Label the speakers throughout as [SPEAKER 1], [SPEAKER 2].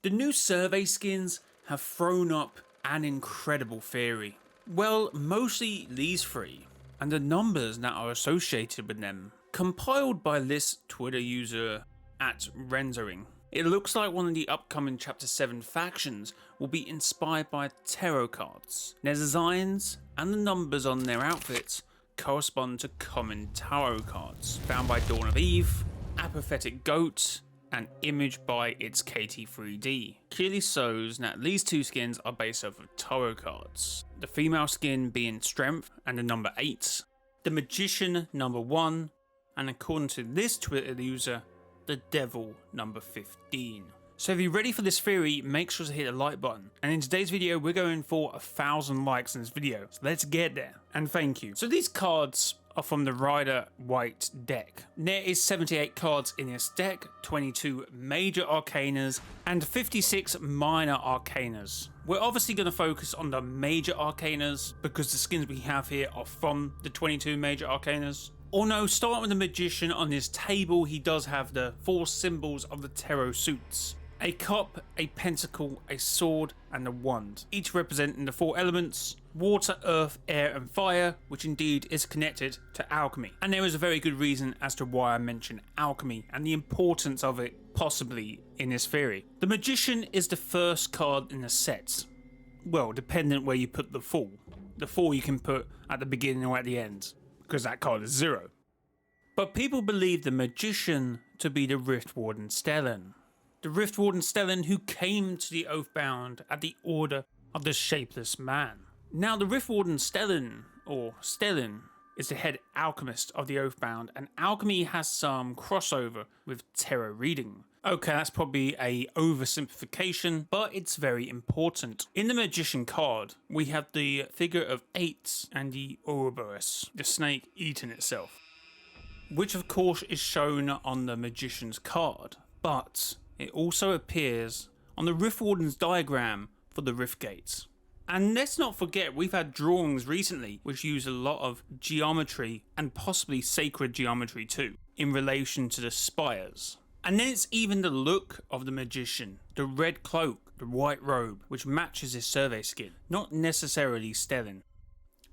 [SPEAKER 1] The new survey skins have thrown up an incredible theory. Well, mostly these three, and the numbers that are associated with them. Compiled by this Twitter user at Renzoring. It looks like one of the upcoming Chapter 7 factions will be inspired by tarot cards. Their designs and the numbers on their outfits correspond to common tarot cards found by Dawn of Eve, Apathetic Goat, and imaged by its KT3D. Clearly shows that these two skins are based off of tarot cards. The female skin being Strength and the number 8, the Magician number 1, and according to this Twitter user, the Devil number 15. So if you're ready for this theory, make sure to hit the like button. And in today's video, we're going for 1,000 likes in this video. So let's get there. And thank you. So these cards are from the Rider White deck. There is 78 cards in this deck, 22 major arcanas, and 56 minor arcanas. We're obviously going to focus on the major arcanas because the skins we have here are from the 22 major arcanas. Or no, starting with the Magician on his table, he does have the 4 symbols of the tarot suits. A cup, a pentacle, a sword, and a wand, each representing the 4 elements, water, earth, air, and fire, which indeed is connected to alchemy. And there is a very good reason as to why I mention alchemy and the importance of it possibly in this theory. The Magician is the first card in the set. Well, dependent where you put the 4. The 4 you can put at the beginning or at the end, because that card is 0. But people believe the Magician to be the Rift Warden Stellan. The Rift Warden Stellan who came to the Oathbound at the order of the Shapeless Man. Now the Rift Warden Stellan, or Stellan, is the head alchemist of the Oathbound, and alchemy has some crossover with tarot reading. Okay, that's probably a oversimplification, but it's very important. In the Magician card, we have the figure of 8 and the Ouroboros, the snake eating itself, which of course is shown on the Magician's card, but it also appears on the Rift Warden's diagram for the Rift Gates. And let's not forget, we've had drawings recently which use a lot of geometry and possibly sacred geometry too, in relation to the spires. And then it's even the look of the Magician, the red cloak, the white robe, which matches his survey skin, not necessarily Stellan.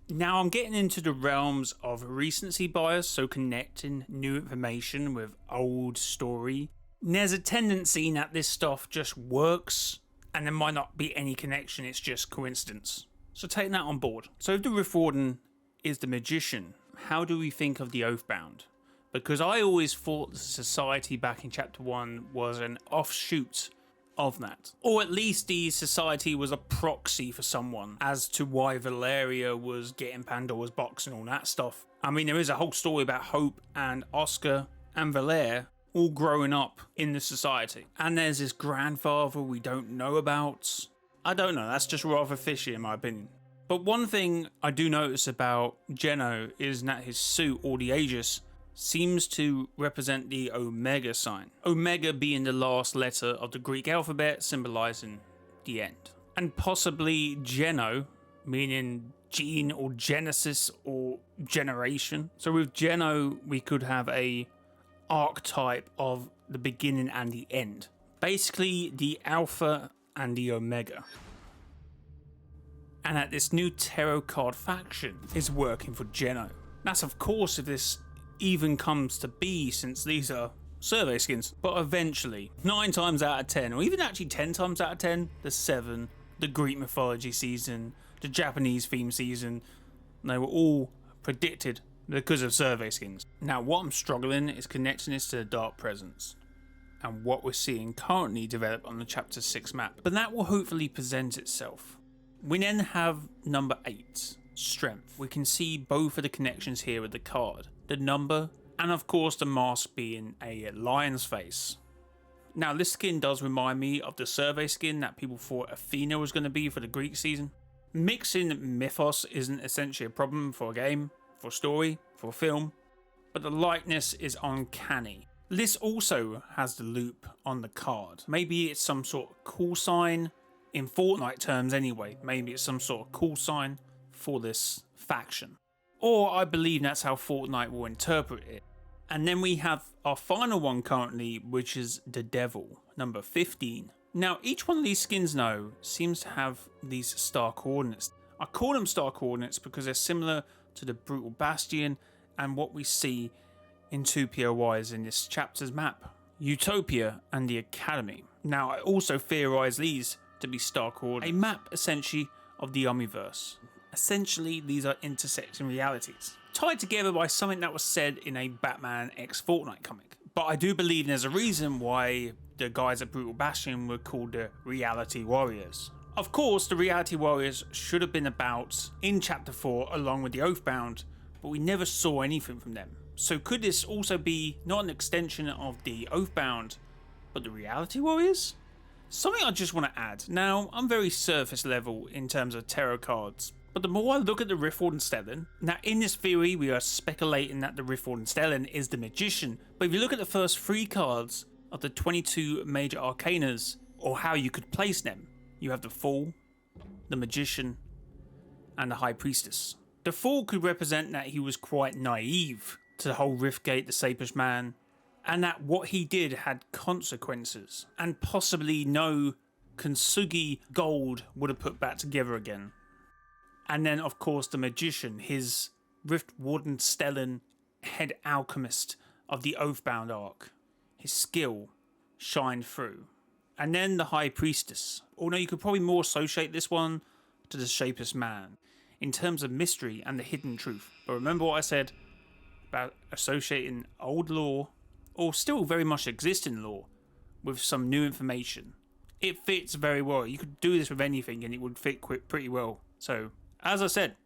[SPEAKER 1] Now I'm getting into the realms of recency bias, so connecting new information with old story. There's a tendency that this stuff just works and there might not be any connection, it's just coincidence. So take that on board. So if the Rift Warden is the Magician, how do we think of the Oathbound? Because I always thought the society back in chapter 1 was an offshoot of that. Or at least the society was a proxy for someone as to why Valeria was getting Pandora's box and all that stuff. I mean, there is a whole story about Hope and Oscar and Valeria all growing up in the society. And there's this grandfather we don't know about. I don't know, that's just rather fishy in my opinion. But one thing I do notice about Geno is that his suit, or the Aegis, seems to represent the Omega sign. Omega being the last letter of the Greek alphabet, symbolizing the end. And possibly Geno, meaning gene or genesis or generation. So with Geno, we could have a archetype of the beginning and the end. Basically the alpha and the omega. And that this new tarot card faction is working for Geno. That's of course if this even comes to be, since these are survey skins. But eventually, 9 times out of 10, or even actually 10 times out of 10, the 7, the Greek mythology season, the Japanese theme season, they were all predicted because of survey skins. Now what I'm struggling is connecting this to the Dark Presence and what we're seeing currently develop on the chapter 6 map, but that will hopefully present itself. We then have number 8, Strength. We can see both of the connections here with the card, the number, and of course the mask being a lion's face. Now this skin does remind me of the survey skin that people thought Athena was going to be for the Greek season. Mixing mythos isn't essentially a problem for a game, for story, for film, but the likeness is uncanny. This also has the loop on the card. Maybe it's some sort of call sign, in FORTNITE terms anyway, maybe it's some sort of call sign for this faction. Or I believe that's how FORTNITE will interpret it. And then we have our final one currently, which is the Devil, number 15. Now, each one of these skins, though, seems to have these star coordinates. I call them star coordinates because they're similar to the Brutal Bastion and what we see in 2 POIs in this chapter's map, Utopia and the Academy. Now, I also theorize these to be star coordinates, a map essentially of the Omniverse. Essentially, these are intersecting realities, tied together by something that was said in a Batman x Fortnite comic. But I do believe there's a reason why the guys at Brutal Bastion were called the Reality Warriors. Of course, the Reality Warriors should have been about in Chapter 4 along with the Oathbound, but we never saw anything from them. So could this also be not an extension of the Oathbound, but the Reality Warriors? Something I just want to add. Now, I'm very surface level in terms of tarot cards, but the more I look at the warden stellan, now in this theory we are speculating that the warden stellan is the Magician, but if you look at the first 3 cards of the 22 major arcanas, or how you could place them, you have the Fool, the Magician, and the High Priestess. The Fool could represent that he was quite naive to the whole Riftgate, the Sapish Man, and that what he did had consequences, and possibly no Kintsugi gold would have put back together again. And then, of course, the Magician, his warden stellan head alchemist of the Oathbound arc. His skill shined through. And then the High Priestess. Although you could probably more associate this one to the Shapeless Man in terms of mystery and the hidden truth. But remember what I said about associating old lore, or still very much existing lore, with some new information. It fits very well. You could do this with anything and it would fit pretty well. So, as I said,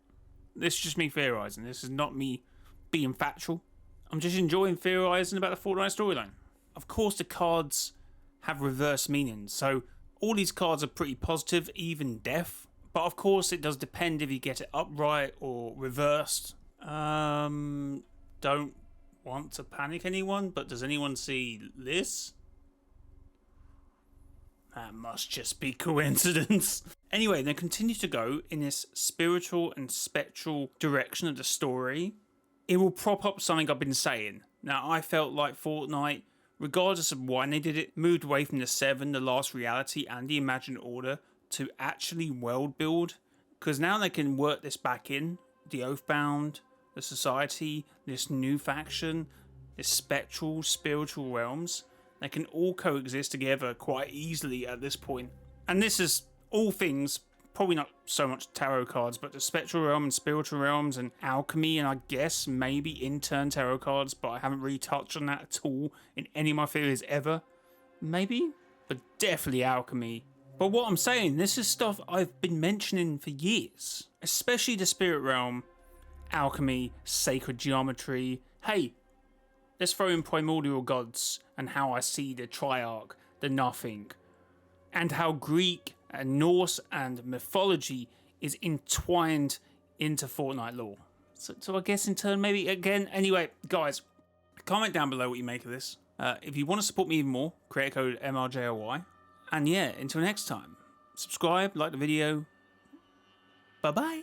[SPEAKER 1] this is just me theorising. This is not me being factual. I'm just enjoying theorising about the Fortnite storyline. Of course, the cards have reverse meanings, so all these cards are pretty positive, even death. But of course, it does depend if you get it upright or reversed. Don't want to panic anyone, but does anyone see this? That must just be coincidence. Anyway, they continue to go in this spiritual and spectral direction of the story. It will prop up something I've been saying. Now, I felt like Fortnite, regardless of why they did it, moved away from the 7, the Last Reality, and the Imagined Order to actually world build. Because now they can work this back in. The Oathbound, the Society, this new faction, this spectral, spiritual realms. They can all coexist together quite easily at this point. And this is all things, probably not so much tarot cards, but the spectral realm and spiritual realms and alchemy, and I guess maybe in turn tarot cards, but I haven't really touched on that at all in any of my theories ever. Maybe, but definitely alchemy. But what I'm saying, this is stuff I've been mentioning for years, especially the spirit realm, alchemy, sacred geometry. Hey, let's throw in primordial gods and how I see the triarch, the nothing, and how Greek and Norse and mythology is entwined into Fortnite lore. So I guess in turn, maybe again. Anyway, guys, comment down below what you make of this. If you want to support me even more, create a code MRJOY. And yeah, until next time, subscribe, like the video. Bye-bye.